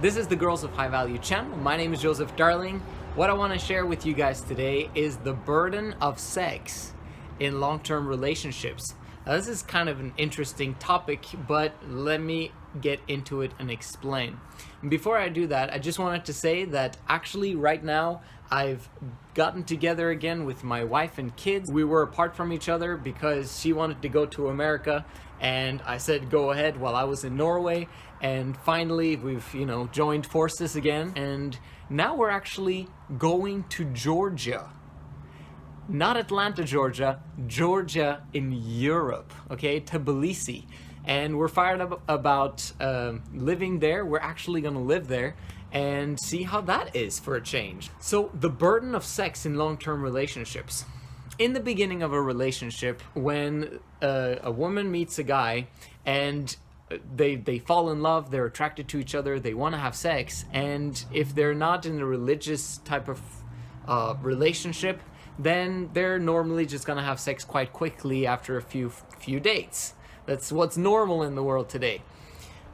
This is the Girls of High Value channel. My name is Joseph Darling. What I want to share with you guys today is the burden of sex in long-term relationships. Now, this is kind of an interesting topic, but let me get into it and explain. Before I do that, I just wanted to say that actually right now I've gotten together again with my wife and kids. We were apart from each other because she wanted to go to America and I said go ahead while I was in Norway, and finally we've joined forces again, and now we're actually going to Georgia. Not Atlanta, Georgia, Georgia in Europe, okay, Tbilisi. And we're fired up about living there. We're actually gonna live there and see how that is for a change. So the burden of sex in long-term relationships. In the beginning of a relationship, when a woman meets a guy and they fall in love, they're attracted to each other, they want to have sex, and if they're not in a religious type of relationship, then they're normally just gonna have sex quite quickly after a few dates. That's what's normal in the world today.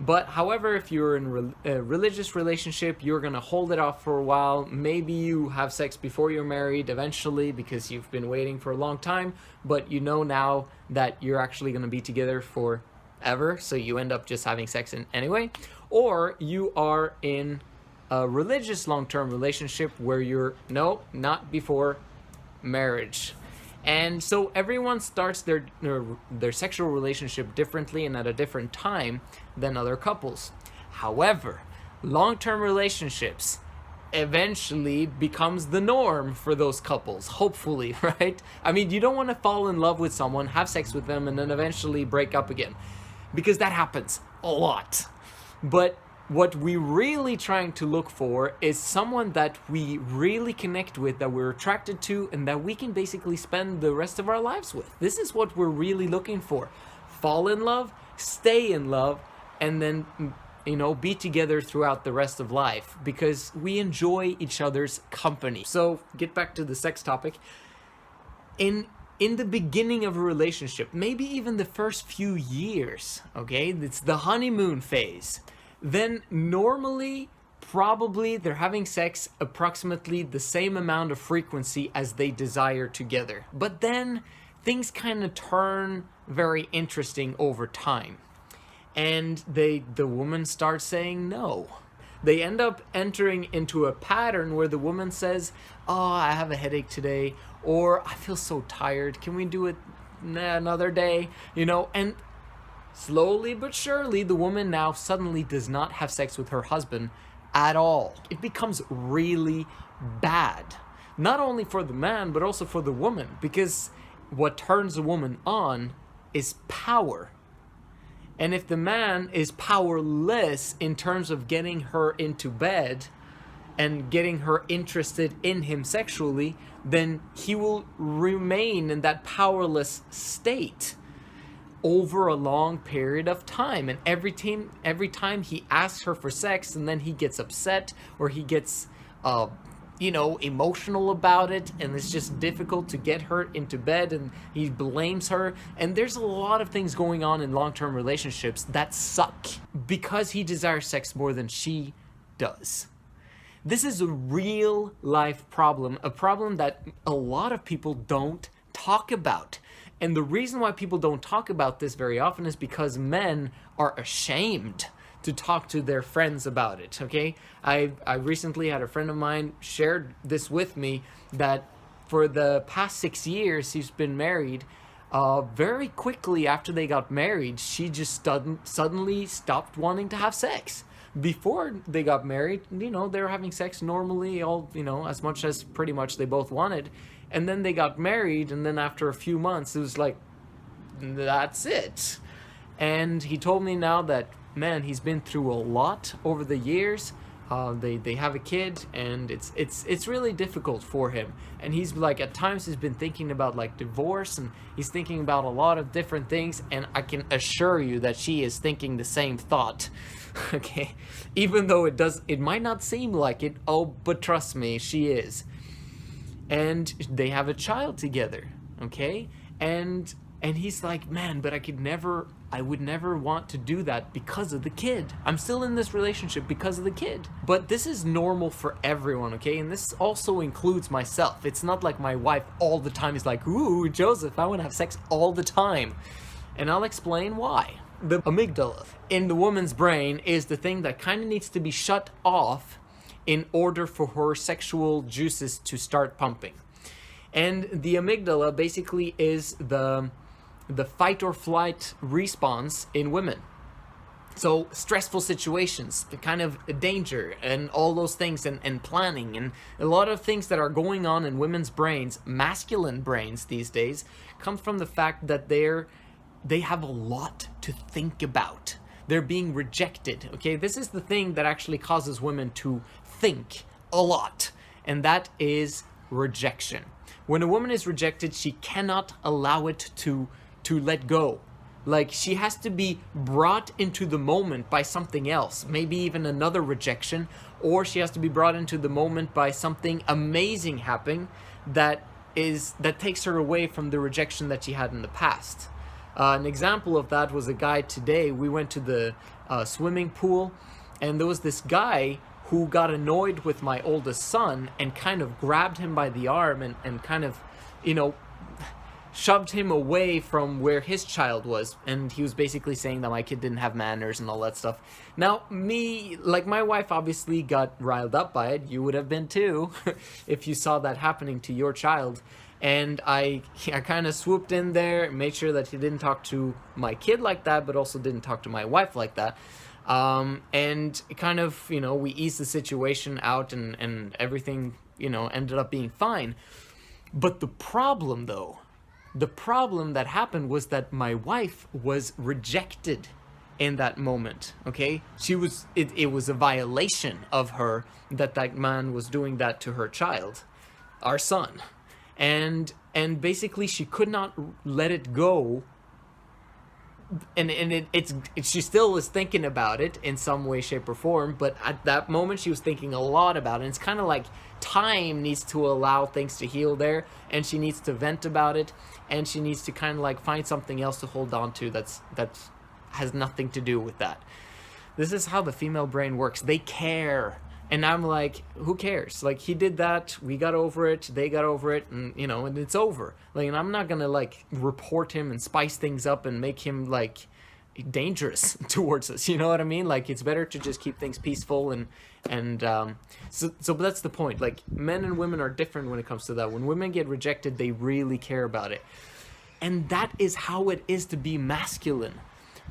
But however, if you're in a religious relationship, you're gonna hold it off for a while. Maybe you have sex before you're married eventually because you've been waiting for a long time, but you know now that you're actually gonna be together forever, so you end up just having sex anyway. Or you are in a religious long-term relationship where you're, no, not before marriage. And so everyone starts their sexual relationship differently and at a different time than other couples. However, long-term relationships eventually becomes the norm for those couples, hopefully, right? I mean, you don't want to fall in love with someone, have sex with them, and then eventually break up again, because that happens a lot. But what we're really trying to look for is someone that we really connect with, that we're attracted to, and that we can basically spend the rest of our lives with. This is what we're really looking for. Fall in love, stay in love, and then, be together throughout the rest of life because we enjoy each other's company. So, get back to the sex topic. In the beginning of a relationship, maybe even the first few years, okay? It's the honeymoon phase. Then normally, probably they're having sex approximately the same amount of frequency as they desire together. But then things kind of turn very interesting over time. And the woman starts saying no. They end up entering into a pattern where the woman says, oh, I have a headache today, or I feel so tired, can we do it another day? And slowly but surely, the woman now suddenly does not have sex with her husband at all. It becomes really bad, not only for the man, but also for the woman, because what turns a woman on is power. And if the man is powerless in terms of getting her into bed and getting her interested in him sexually, then he will remain in that powerless state over a long period of time. And every time he asks her for sex, and then he gets upset, or he gets emotional about it, and it's just difficult to get her into bed, and he blames her. And there's a lot of things going on in long-term relationships that suck because he desires sex more than she does. This is a real life problem, a problem that a lot of people don't talk about. And the reason why people don't talk about this very often is because men are ashamed to talk to their friends about it, okay? I recently had a friend of mine shared this with me, that for the past 6 years he's been married. Very quickly after they got married, she just suddenly stopped wanting to have sex. Before they got married, they were having sex normally, as much as pretty much they both wanted. And then they got married, and then after a few months, it was like, that's it. And he told me now that, man, he's been through a lot over the years. They have a kid, and it's really difficult for him. And he's like, at times he's been thinking about like divorce, and he's thinking about a lot of different things. And I can assure you that she is thinking the same thought. Okay, even though it might not seem like it. Oh, but trust me, she is. And they have a child together. Okay, and he's like, man, but I could never I would never want to do that because of the kid. I'm still in this relationship because of the kid. But this is normal for everyone, okay? And this also includes myself. It's not like my wife all the time is like, ooh, Joseph, I want to have sex all the time. And I'll explain why. The amygdala in the woman's brain is the thing that kind of needs to be shut off in order for her sexual juices to start pumping. And the amygdala basically is the fight or flight response in women. So stressful situations, the kind of danger and all those things, and planning and a lot of things that are going on in women's brains, masculine brains these days, come from the fact that they have a lot to think about. They're being rejected, okay? This is the thing that actually causes women to think a lot, and that is rejection. When a woman is rejected, she cannot allow it to let go. Like, she has to be brought into the moment by something else, maybe even another rejection, or she has to be brought into the moment by something amazing happening that takes her away from the rejection that she had in the past. An example of that was a guy today. We went to the swimming pool, and there was this guy who got annoyed with my oldest son and kind of grabbed him by the arm and kind of, shoved him away from where his child was. And he was basically saying that my kid didn't have manners and all that stuff. Now, my wife obviously got riled up by it. You would have been too if you saw that happening to your child. And I kind of swooped in there, made sure that he didn't talk to my kid like that, but also didn't talk to my wife like that. And kind of, we eased the situation out, and everything, ended up being fine. But the problem that happened was that my wife was rejected in that moment, okay? It was a violation of her that man was doing that to her child, our son. And basically she could not let it go, and she still is thinking about it in some way, shape, or form, but at that moment she was thinking a lot about it. And it's kind of like time needs to allow things to heal there, and she needs to vent about it, and she needs to kind of like find something else to hold on to that has nothing to do with that. This is how the female brain works. They care. And I'm like, who cares? Like, he did that, we got over it, they got over it, and and it's over. Like, and I'm not gonna like report him and spice things up and make him like dangerous towards us. You know what I mean? Like, it's better to just keep things peaceful so that's the point. Like, men and women are different when it comes to that. When women get rejected, they really care about it. And that is how it is to be masculine.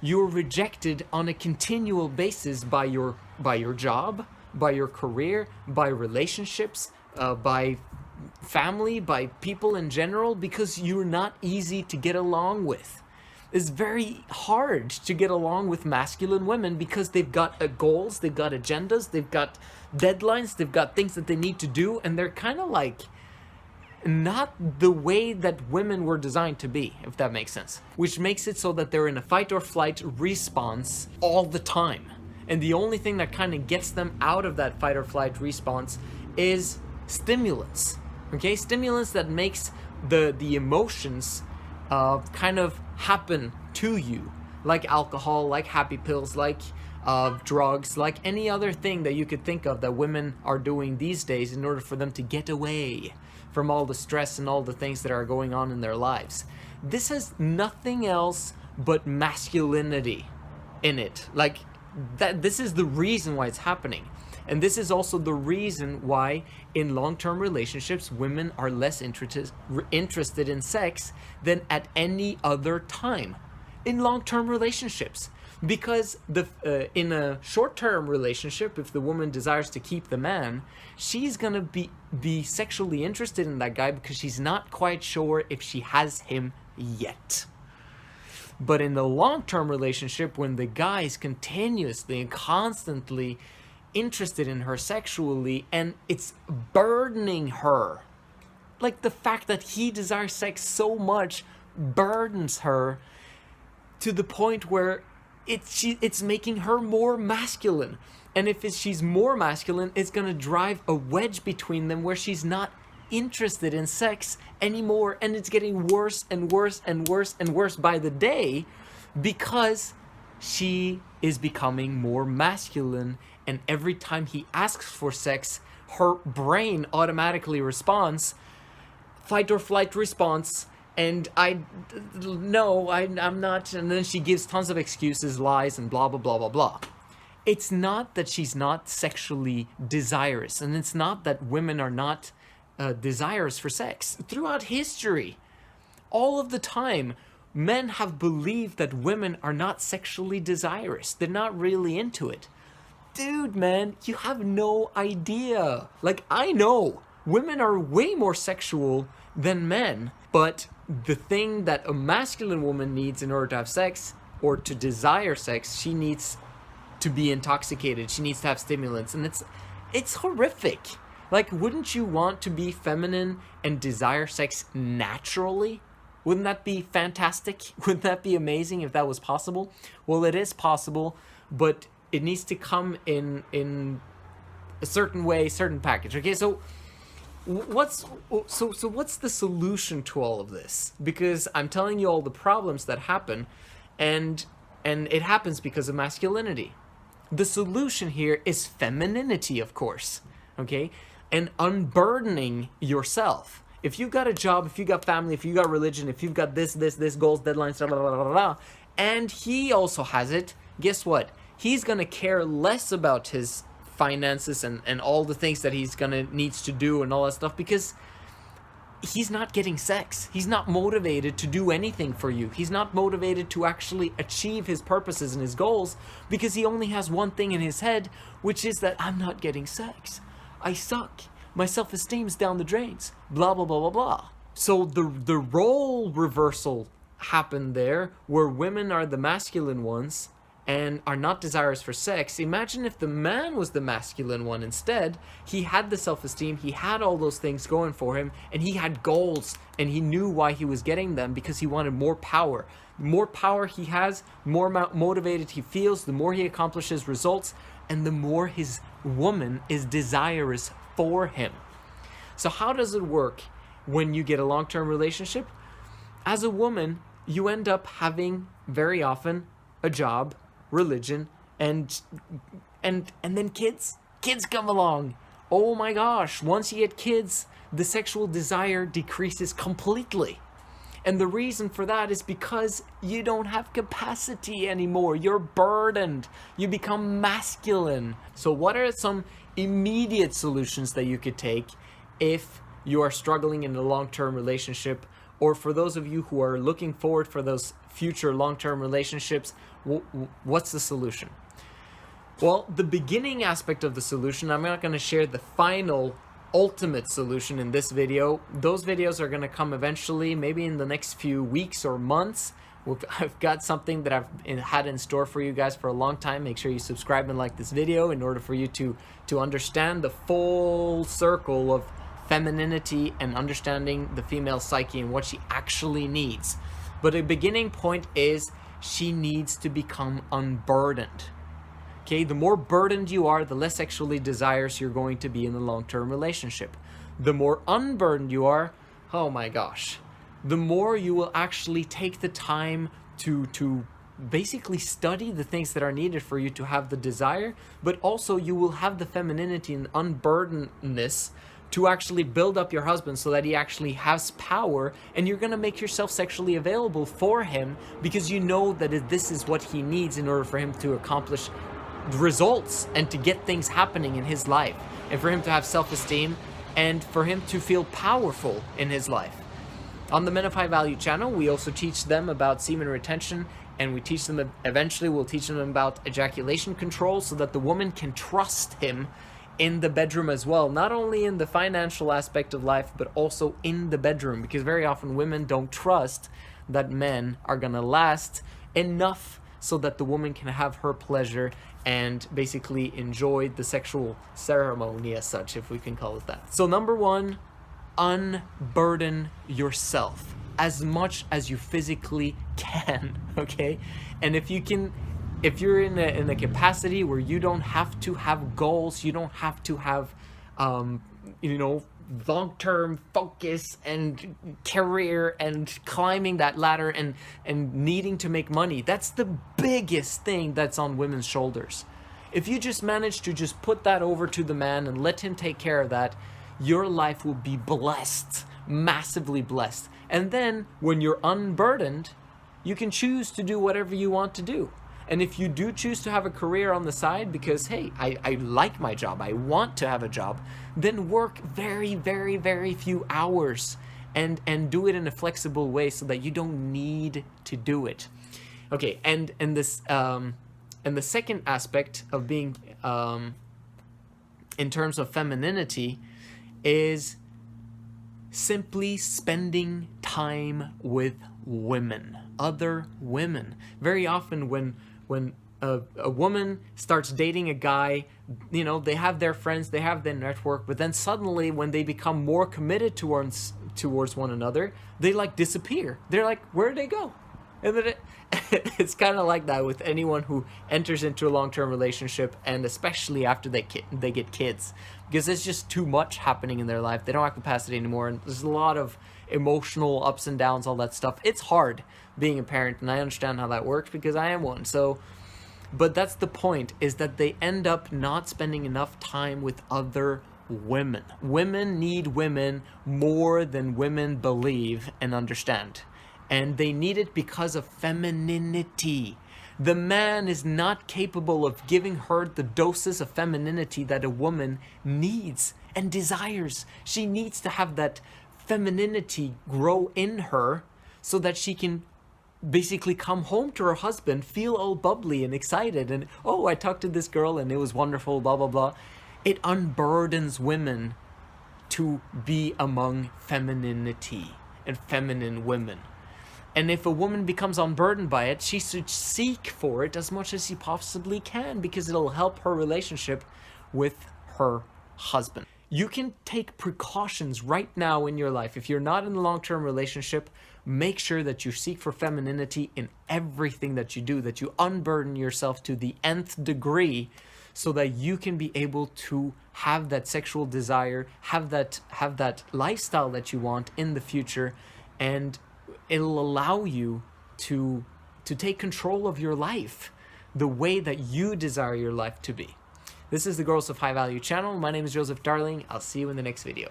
You're rejected on a continual basis by your job, by your career, by relationships, by family, by people in general, because you're not easy to get along with. It's very hard to get along with masculine women because they've got goals, they've got agendas, they've got deadlines, they've got things that they need to do, and they're kind of like not the way that women were designed to be, if that makes sense. Which makes it so that they're in a fight or flight response all the time. And the only thing that kind of gets them out of that fight or flight response is stimulants. Okay, stimulants that makes the emotions kind of happen to you, like alcohol, like happy pills, like drugs, like any other thing that you could think of that women are doing these days in order for them to get away from all the stress and all the things that are going on in their lives. This has nothing else but masculinity in it. Like, this is the reason why it's happening. And this is also the reason why in long-term relationships women are less interested in sex than at any other time in long-term relationships. Because in a short-term relationship, if the woman desires to keep the man, she's gonna be sexually interested in that guy because she's not quite sure if she has him yet. But in the long-term relationship, when the guy is continuously and constantly interested in her sexually, and it's burdening her, like the fact that he desires sex so much burdens her to the point where it's making her more masculine. And if she's more masculine, it's going to drive a wedge between them where she's not interested in sex anymore, and it's getting worse and worse and worse and worse by the day, because she is becoming more masculine, and every time he asks for sex, her brain automatically responds, fight or flight response, and I'm not, and then she gives tons of excuses, lies, and blah, blah, blah, blah, blah. It's not that she's not sexually desirous, and it's not that women are not desirous for sex. Throughout history, all of the time, men have believed that women are not sexually desirous. They're not really into it. Dude, man, you have no idea. Like, I know women are way more sexual than men, but the thing that a masculine woman needs in order to have sex or to desire sex, she needs to be intoxicated. She needs to have stimulants, and it's horrific. Like, wouldn't you want to be feminine and desire sex naturally? Wouldn't that be fantastic? Wouldn't that be amazing if that was possible? Well, it is possible, but it needs to come in a certain way, certain package. Okay, so what's the solution to all of this? Because I'm telling you all the problems that happen, and it happens because of masculinity. The solution here is femininity, of course. Okay, and unburdening yourself. If you've got a job, if you've got family, if you've got religion, if you've got this, goals, deadlines, blah, blah, blah, blah, blah, and he also has it, guess what? He's going to care less about his finances and all the things that he's going to needs to do and all that stuff, because he's not getting sex. He's not motivated to do anything for you. He's not motivated to actually achieve his purposes and his goals, because he only has one thing in his head, which is that I'm not getting sex. I suck. My self-esteem's down the drains. Blah, blah, blah, blah, blah. So the role reversal happened there, where women are the masculine ones and are not desirous for sex. Imagine if the man was the masculine one instead. He had the self-esteem, he had all those things going for him, and he had goals, and he knew why he was getting them, because he wanted more power. The more power he has, more motivated he feels, the more he accomplishes results, and the more his woman is desirous for him. So how does it work when you get a long-term relationship? As a woman, you end up having very often a job, religion, and then kids come along. Oh my gosh, once you get kids, the sexual desire decreases completely. And the reason for that is because you don't have capacity anymore. You're burdened. You become masculine. So what are some immediate solutions that you could take if you are struggling in a long-term relationship, or for those of you who are looking forward for those future long-term relationships? What's the solution? Well, the beginning aspect of the solution, I'm not going to share the final ultimate solution in this video. Those videos are going to come eventually, maybe in the next few weeks or months. I've got something that I've had in store for you guys for a long time. Make sure you subscribe and like this video in order for you to understand the full circle of femininity and understanding the female psyche and what she actually needs. But a beginning point is she needs to become unburdened. Okay, the more burdened you are, the less sexually desirous you're going to be in a long-term relationship. The more unburdened you are, oh my gosh, the more you will actually take the time to basically study the things that are needed for you to have the desire, but also you will have the femininity and unburdenedness to actually build up your husband so that he actually has power, and you're going to make yourself sexually available for him because you know that this is what he needs in order for him to accomplish results and to get things happening in his life, and for him to have self-esteem and for him to feel powerful in his life. On the Men of High Value channel, we also teach them about semen retention, and we teach them, eventually we'll teach them about ejaculation control so that the woman can trust him in the bedroom as well, not only in the financial aspect of life, but also in the bedroom, because very often women don't trust that men are gonna last enough so that the woman can have her pleasure and basically enjoy the sexual ceremony as such, if we can call it that. So number one, unburden yourself as much as you physically can, okay? And if you're in a capacity where you don't have to have goals, you don't have to have long-term focus and career and climbing that ladder and needing to make money. That's the biggest thing that's on women's shoulders. If you just manage to just put that over to the man and let him take care of that, your life will be blessed, massively blessed. And then when you're unburdened, you can choose to do whatever you want to do. And if you do choose to have a career on the side because, hey, I like my job, I want to have a job, then work very, very, very few hours and do it in a flexible way so that you don't need to do it. Okay, and the second aspect of being, in terms of femininity, is simply spending time with women, other women. Very often when a woman starts dating a guy, you know, they have their friends, they have their network, but then suddenly when they become more committed towards one another, they like disappear. They're like, where'd they go? And then it's kind of like that with anyone who enters into a long-term relationship, and especially after they get kids, because there's just too much happening in their life. They don't have capacity anymore, and there's a lot of emotional ups and downs, all that stuff. It's hard being a parent, and I understand how that works because I am one. So, but that's the point, is that they end up not spending enough time with other women. Women need women more than women believe and understand. And they need it because of femininity. The man is not capable of giving her the doses of femininity that a woman needs and desires. She needs to have that femininity grow in her so that she can basically come home to her husband, feel all bubbly and excited, and, oh, I talked to this girl and it was wonderful, blah, blah, blah. It unburdens women to be among femininity and feminine women. And if a woman becomes unburdened by it, she should seek for it as much as she possibly can, because it'll help her relationship with her husband. You can take precautions right now in your life. If you're not in a long-term relationship, make sure that you seek for femininity in everything that you do, that you unburden yourself to the nth degree so that you can be able to have that sexual desire, have that lifestyle that you want in the future, and it'll allow you to take control of your life the way that you desire your life to be. This is the Girls of High Value channel. My name is Joseph Darling. I'll see you in the next video.